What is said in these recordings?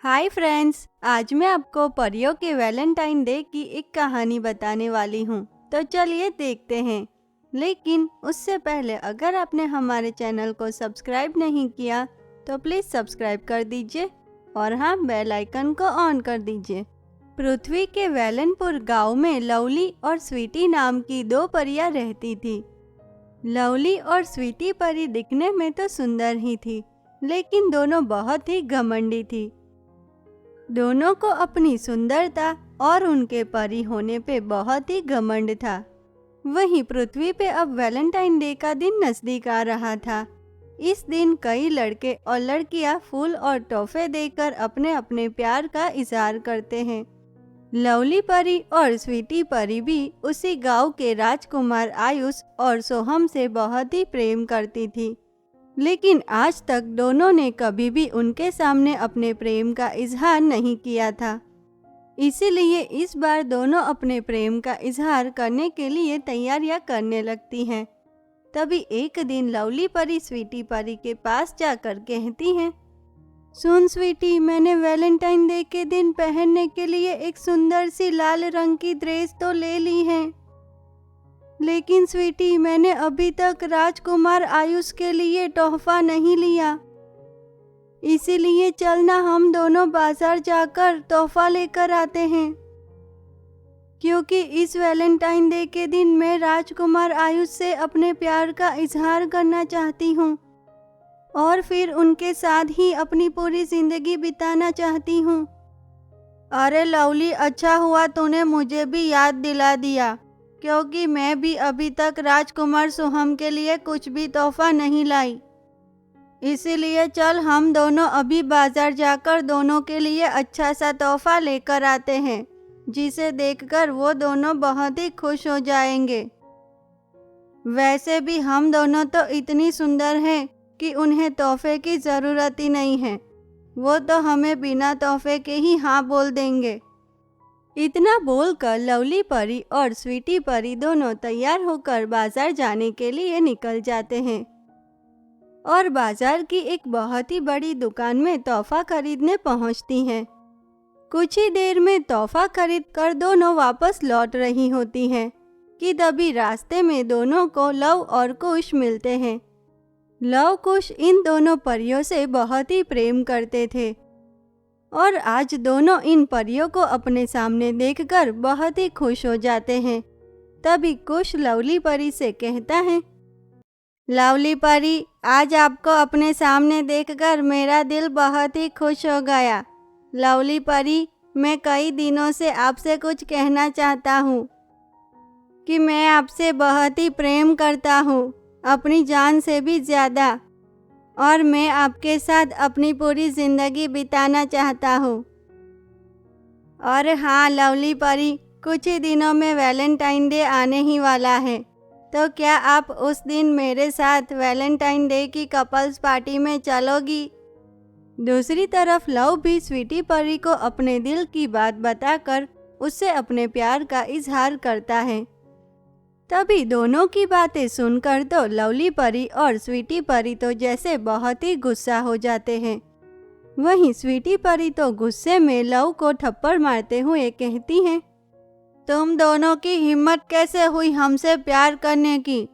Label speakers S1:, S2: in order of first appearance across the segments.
S1: Hi friends, आज मैं आपको परियों के वैलेंटाइन डे की एक कहानी बताने वाली हूँ। तो चलिए देखते हैं। लेकिन उससे पहले अगर आपने हमारे चैनल को सब्सक्राइब नहीं किया तो प्लीज़ सब्सक्राइब कर दीजिए और हाँ, बेल आइकन को ऑन कर दीजिए। पृथ्वी के वेलनपुर गांव में लवली और स्वीटी नाम की दो परियां रहती थी। लवली और स्वीटी परी दिखने में तो सुंदर ही थी, लेकिन दोनों बहुत ही घमंडी थी। दोनों को अपनी सुंदरता और उनके परी होने पे बहुत ही घमंड था। वहीं पृथ्वी पे अब वैलेंटाइन डे का दिन नजदीक आ रहा था। इस दिन कई लड़के और लड़कियां फूल और तोहफे देकर अपने अपने प्यार का इजहार करते हैं। लवली परी और स्वीटी परी भी उसी गांव के राजकुमार आयुष और सोहम से बहुत ही प्रेम करती थी, लेकिन आज तक दोनों ने कभी भी उनके सामने अपने प्रेम का इजहार नहीं किया था। इसीलिए इस बार दोनों अपने प्रेम का इजहार करने के लिए तैयारियां करने लगती हैं। तभी एक दिन लवली परी स्वीटी परी के पास जाकर कहती हैं, सुन स्वीटी, मैंने वैलेंटाइन डे के दिन पहनने के लिए एक सुंदर सी लाल रंग की ड्रेस तो ले ली है, लेकिन स्वीटी, मैंने अभी तक राजकुमार आयुष के लिए तोहफा नहीं लिया। इसीलिए चलना हम दोनों बाजार जाकर तोहफा लेकर आते हैं, क्योंकि इस वैलेंटाइन डे के दिन मैं राजकुमार आयुष से अपने प्यार का इजहार करना चाहती हूँ और फिर उनके साथ ही अपनी पूरी जिंदगी बिताना चाहती हूँ। अरे लवली, अच्छा हुआ तूने मुझे भी याद दिला दिया, क्योंकि मैं भी अभी तक राजकुमार सोहम के लिए कुछ भी तोहफा नहीं लाई। इसीलिए चल हम दोनों अभी बाजार जाकर दोनों के लिए अच्छा सा तोहफा लेकर आते हैं, जिसे देखकर वो दोनों बहुत ही खुश हो जाएंगे। वैसे भी हम दोनों तो इतनी सुंदर हैं कि उन्हें तोहफे की ज़रूरत ही नहीं है। वो तो हमें बिना तोहफे के ही हाँ बोल देंगे। इतना बोलकर लवली परी और स्वीटी परी दोनों तैयार होकर बाजार जाने के लिए निकल जाते हैं और बाजार की एक बहुत ही बड़ी दुकान में तोहफा खरीदने पहुंचती हैं। कुछ ही देर में तोहफा खरीद कर दोनों वापस लौट रही होती हैं कि तभी रास्ते में दोनों को लव और कुश मिलते हैं। लव कुश इन दोनों परियों से बहुत ही प्रेम करते थे और आज दोनों इन परियों को अपने सामने देखकर बहुत ही खुश हो जाते हैं। तभी कुश लवली परी से कहता है, लवली परी, आज आपको अपने सामने देखकर मेरा दिल बहुत ही खुश हो गया। लवली परी, मैं कई दिनों से आपसे कुछ कहना चाहता हूँ कि मैं आपसे बहुत ही प्रेम करता हूँ, अपनी जान से भी ज़्यादा, और मैं आपके साथ अपनी पूरी ज़िंदगी बिताना चाहता हूँ। और हाँ लवली परी, कुछ ही दिनों में वैलेंटाइन डे आने ही वाला है, तो क्या आप उस दिन मेरे साथ वैलेंटाइन डे की कपल्स पार्टी में चलोगी? दूसरी तरफ लव भी स्वीटी परी को अपने दिल की बात बताकर उससे अपने प्यार का इजहार करता है। तभी दोनों की बातें सुनकर तो लवली परी और स्वीटी परी तो जैसे बहुत ही गुस्सा हो जाते हैं। वहीं स्वीटी परी तो गुस्से में लव को थप्पड़ मारते हुए कहती हैं, तुम दोनों की हिम्मत कैसे हुई हमसे प्यार करने की?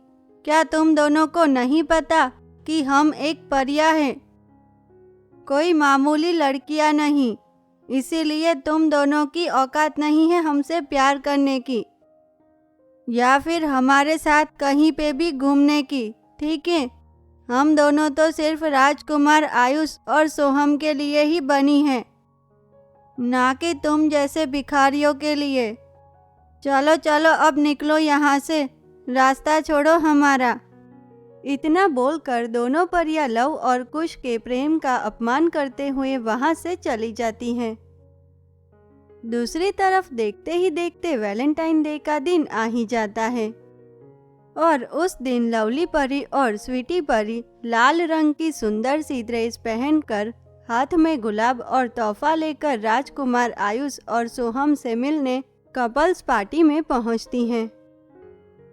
S1: क्या तुम दोनों को नहीं पता कि हम एक परियां हैं, कोई मामूली लड़कियां नहीं? इसीलिए तुम दोनों की औकात नहीं है हमसे प्यार करने की या फिर हमारे साथ कहीं पे भी घूमने की, ठीक है? हम दोनों तो सिर्फ राजकुमार आयुष और सोहम के लिए ही बनी हैं, ना कि तुम जैसे भिखारियों के लिए। चलो चलो अब निकलो यहाँ से, रास्ता छोड़ो हमारा। इतना बोलकर दोनों परियां लव और कुश के प्रेम का अपमान करते हुए वहाँ से चली जाती हैं। दूसरी तरफ देखते ही देखते वैलेंटाइन डे का दिन आ ही जाता है और उस दिन लवली परी और स्वीटी परी लाल रंग की सुंदर सी ड्रेस पहनकर हाथ में गुलाब और तोहफा लेकर राजकुमार आयुष और सोहम से मिलने कपल्स पार्टी में पहुंचती हैं,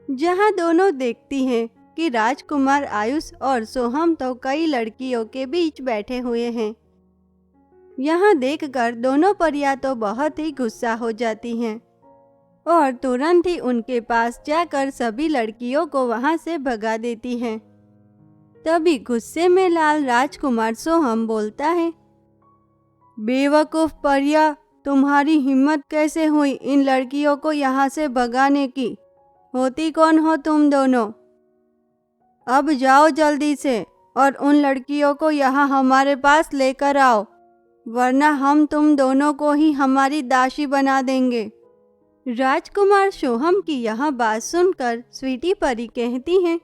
S1: जहां दोनों देखती हैं कि राजकुमार आयुष और सोहम तो कई लड़कियों के बीच बैठे हुए हैं। यहाँ देखकर दोनों परियां तो बहुत ही गुस्सा हो जाती हैं और तुरंत ही उनके पास जाकर सभी लड़कियों को वहाँ से भगा देती हैं। तभी गुस्से में लाल राजकुमार सोहम बोलता है, बेवकूफ परिया, तुम्हारी हिम्मत कैसे हुई इन लड़कियों को यहाँ से भगाने की? होती कौन हो तुम दोनों? अब जाओ जल्दी से और उन लड़कियों को यहाँ हमारे पास लेकर आओ, वरना हम तुम दोनों को ही हमारी दासी बना देंगे। राजकुमार सोहम की यह बात सुनकर स्वीटी परी कहती हैं,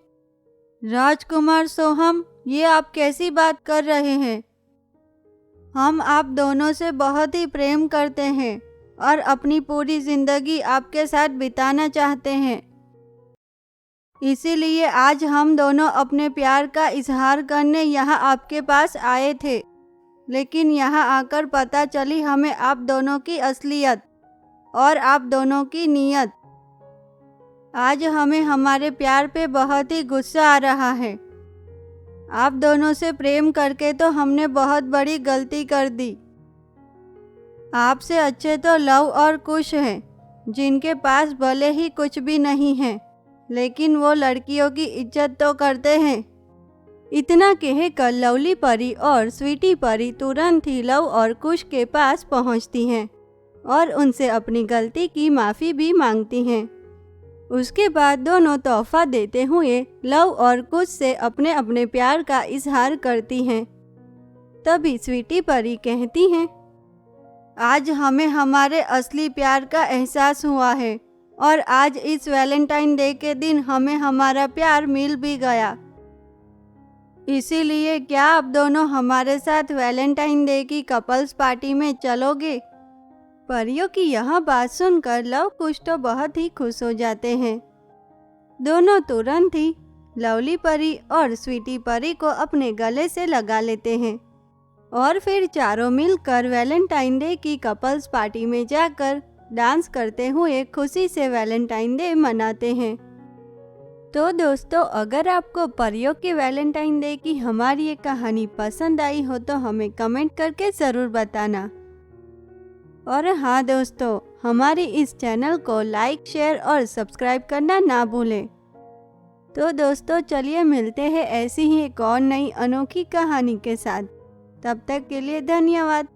S1: राजकुमार सोहम, ये आप कैसी बात कर रहे हैं? हम आप दोनों से बहुत ही प्रेम करते हैं और अपनी पूरी जिंदगी आपके साथ बिताना चाहते हैं। इसीलिए आज हम दोनों अपने प्यार का इजहार करने यहाँ आपके पास आए थे, लेकिन यहाँ आकर पता चली हमें आप दोनों की असलियत और आप दोनों की नीयत। आज हमें हमारे प्यार पे बहुत ही गुस्सा आ रहा है। आप दोनों से प्रेम करके तो हमने बहुत बड़ी गलती कर दी। आपसे अच्छे तो लव और कुश हैं, जिनके पास भले ही कुछ भी नहीं है, लेकिन वो लड़कियों की इज्जत तो करते हैं। इतना कहकर लवली परी और स्वीटी परी तुरंत ही लव और कुश के पास पहुंचती हैं और उनसे अपनी गलती की माफ़ी भी मांगती हैं। उसके बाद दोनों तोहफा देते हुए लव और कुश से अपने अपने प्यार का इजहार करती हैं। तभी स्वीटी परी कहती हैं, आज हमें हमारे असली प्यार का एहसास हुआ है और आज इस वैलेंटाइन डे के दिन हमें हमारा प्यार मिल भी गया। इसीलिए क्या आप दोनों हमारे साथ वैलेंटाइन डे की कपल्स पार्टी में चलोगे? परियों की यह बात सुनकर लव कुश तो बहुत ही खुश हो जाते हैं। दोनों तुरंत ही लवली परी और स्वीटी परी को अपने गले से लगा लेते हैं और फिर चारों मिलकर वैलेंटाइन डे की कपल्स पार्टी में जाकर डांस करते हुए खुशी से वैलेंटाइन डे मनाते हैं। तो दोस्तों, अगर आपको परियों के वैलेंटाइन डे की हमारी ये कहानी पसंद आई हो तो हमें कमेंट करके ज़रूर बताना। और हाँ दोस्तों, हमारी इस चैनल को लाइक, शेयर और सब्सक्राइब करना ना भूलें। तो दोस्तों, चलिए मिलते हैं ऐसी ही एक और नई अनोखी कहानी के साथ। तब तक के लिए धन्यवाद।